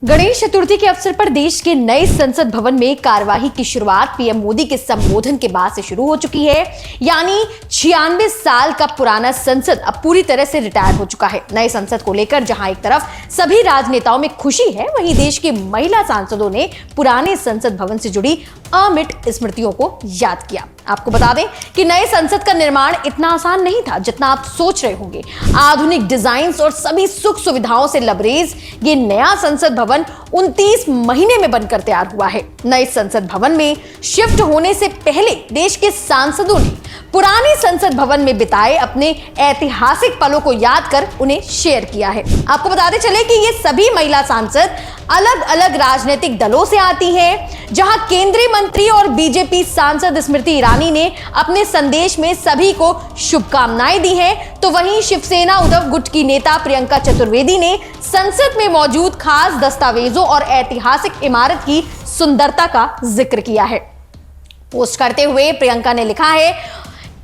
गणेश चतुर्थी के अवसर पर देश के नए संसद भवन में कार्यवाही की शुरुआत पीएम मोदी के संबोधन के बाद से शुरू हो चुकी है। यानी 96 साल का पुराना संसद अब पूरी तरह से रिटायर हो चुका है। नए संसद को लेकर जहां एक तरफ सभी राजनेताओं में खुशी है, वहीं देश की महिला सांसदों ने पुराने संसद भवन से जुड़ी अमिट स्मृतियों को याद किया। आपको बता दें कि नए संसद का निर्माण इतना आसान नहीं था जितना आप सोच रहे होंगे। आधुनिक डिजाइन और सभी सुख सुविधाओं से लबरेज ये नया संसद भवन 29 महीने में बनकर तैयार हुआ है। नए संसद भवन में शिफ्ट होने से पहले देश के सांसदों ने पुराने संसद भवन में बिताए अपने ऐतिहासिक पलों को याद कर उन्हें शेयर किया है। आपको बताते चले कि ये सभी महिला सांसद अलग अलग राजनीतिक दलों से आती हैं। जहां केंद्रीय मंत्री और बीजेपी सांसद स्मृति ईरानी ने अपने संदेश में सभी को शुभकामनाएं दी हैं, तो वहीं शिवसेना उद्धव गुट की नेता प्रियंका चतुर्वेदी ने संसद में मौजूद खास दस्तावेजों और ऐतिहासिक इमारत की सुंदरता का जिक्र किया है। पोस्ट करते हुए प्रियंका ने लिखा है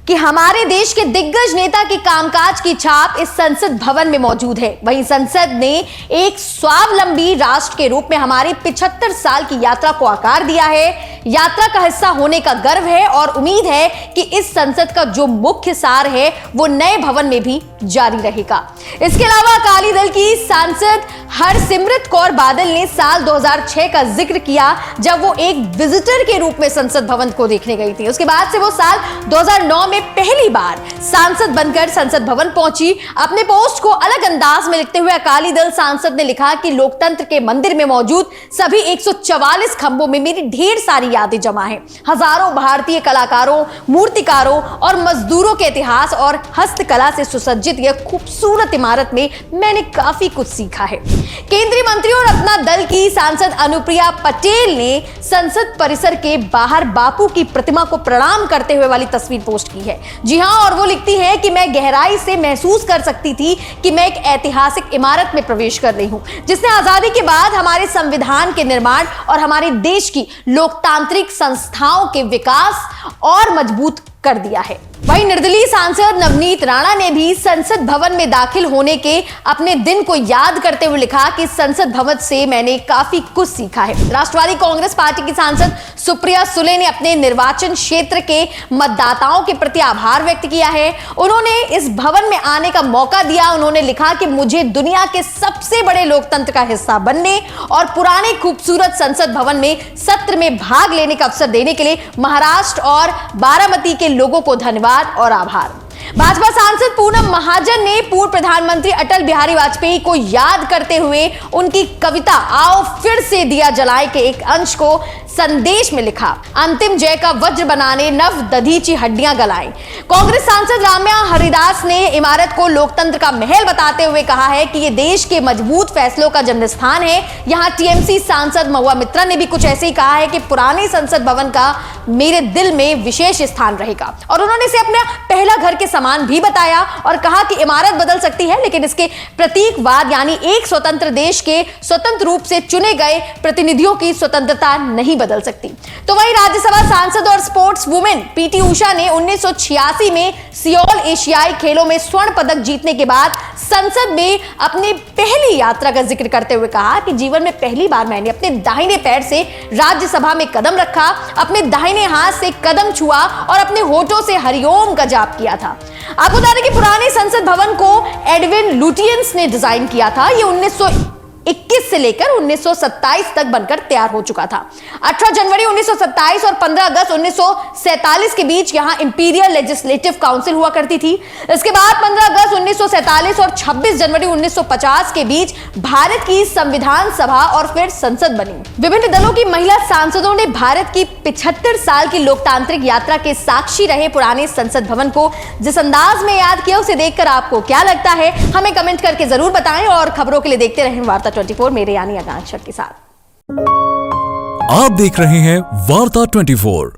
कि हमारे देश के दिग्गज नेता के कामकाज की छाप इस संसद भवन में मौजूद है। वहीं संसद ने एक स्वावलंबी राष्ट्र के रूप में हमारी 75 साल की यात्रा को आकार दिया है। यात्रा का हिस्सा होने का गर्व है और उम्मीद है कि इस संसद का जो मुख्य सार है वो नए भवन में भी जारी रहेगा। इसके अलावा अकाली दल की सांसद हरसिमरत कौर बादल ने साल 2006 का जिक्र किया, जब वो एक विजिटर के रूप में संसद भवन को देखने गई थी। उसके बाद से वो साल 2009 में पहली बार सांसद बनकर संसद भवन पहुंची। अपने पोस्ट को अलग अंदाज में लिखते हुए अकाली दल सांसद ने लिखा कि लोकतंत्र के मंदिर में मौजूद सभी 144 खंभों में मेरी ढेर सारी यादें जमा हैं। हजारों भारतीय कलाकारों, मूर्तिकारों और मजदूरों के इतिहास और हस्तकला से सुसज्जित यह खूबसूरत इमारत में मैंने काफी कुछ सीखा है। केंद्रीय मंत्री और अपना दल की सांसद अनुप्रिया पटेल ने संसद परिसर के बाहर बापू की प्रतिमा को प्रणाम करते हुए वाली तस्वीर पोस्ट की है। जी हां, और वो लिखती है कि मैं गहराई से महसूस कर सकती थी कि मैं एक ऐतिहासिक इमारत में प्रवेश कर रही हूं, जिसने आजादी के बाद हमारे संविधान के निर्माण और हमारे देश की लोकतांत्रिक संस्थाओं के विकास और मजबूत कर दिया है। वहीं निर्दलीय सांसद नवनीत राणा ने भी संसद भवन में दाखिल होने के अपने दिन को याद करते हुए लिखा कि संसद भवन से मैंने काफी कुछ सीखा है। राष्ट्रवादी कांग्रेस पार्टी की सांसद सुप्रिया सुले ने अपने निर्वाचन क्षेत्र के मतदाताओं के प्रति आभार व्यक्त किया है। उन्होंने इस भवन में आने का मौका दिया। उन्होंने लिखा कि मुझे दुनिया के सबसे बड़े लोकतंत्र का हिस्सा बनने और पुराने खूबसूरत संसद भवन में सत्र में भाग लेने का अवसर देने के लिए महाराष्ट्र और बारामती के लोगों को धन्यवाद और आभार। भाजपा सांसद पूनम महाजन ने पूर्व प्रधानमंत्री अटल बिहारी वाजपेयी को याद करते हुए उनकी कविता आओ फिर से दिया जलाएं के एक अंश को संदेश में लिखा, अंतिम जय का वज्र बनाने नव दधीची हड्डियां गलाएं। कांग्रेस सांसद राम्या हरिदास ने इमारत को लोकतंत्र का महल बताते हुए कहा है कि ये देश के मजबूत फैसलों का जन्म स्थान है। यहां टीएमसी सांसद महुआ मित्रा ने भी कुछ ऐसे ही कहा है कि पुराने संसद भवन का मेरे दिल में विशेष स्थान रहेगा, और उन्होंने इसे अपना पहला घर के समान भी बताया और कहा कि इमारत बदल सकती है, लेकिन इसके प्रतीकवाद यानी एक स्वतंत्र देश के स्वतंत्र रूप से चुने गए प्रतिनिधियों की स्वतंत्रता नहीं बदल सकती। तो वहीं राज्यसभा सांसद और स्पोर्ट्स वुमेन पीटी उषा ने 1986 में सियोल एशियाई खेलों में स्वर्ण पदक जीतने के बाद संसद में अपनी पहली यात्रा का जिक्र करते हुए कहा कि जीवन में पहली बार मैंने अपने दाहिने पैर से राज्यसभा में कदम रखा, अपने दाहिने हाथ से कदम छुआ और अपने होठों से हरिओम का जाप किया था। आपको बता दें कि पुराने संसद भवन को एडविन लुटियंस ने डिजाइन किया था। ये 1921 से लेकर 1927 तक बनकर तैयार हो चुका था। 18 जनवरी 1927 और 15 अगस्त 1947 के बीच यहां इंपीरियल लेजिस्लेटिव काउंसिल हुआ करती थी। इसके बाद 15 अगस्त 1947 और 26 जनवरी 1950 के बीच भारत की संविधान सभा और फिर संसद बनी। विभिन्न दलों की महिला सांसदों ने भारत की 75 साल की लोकतांत्रिक यात्रा के साक्षी रहे पुराने संसद भवन को जिस अंदाज में याद किया, उसे देखकर आपको क्या लगता है, हमें कमेंट करके जरूर बताएं। और खबरों के लिए देखते रहें वार्ता 24 मेरे यानी आकांक्षा के साथ। आप देख रहे हैं वार्ता 24।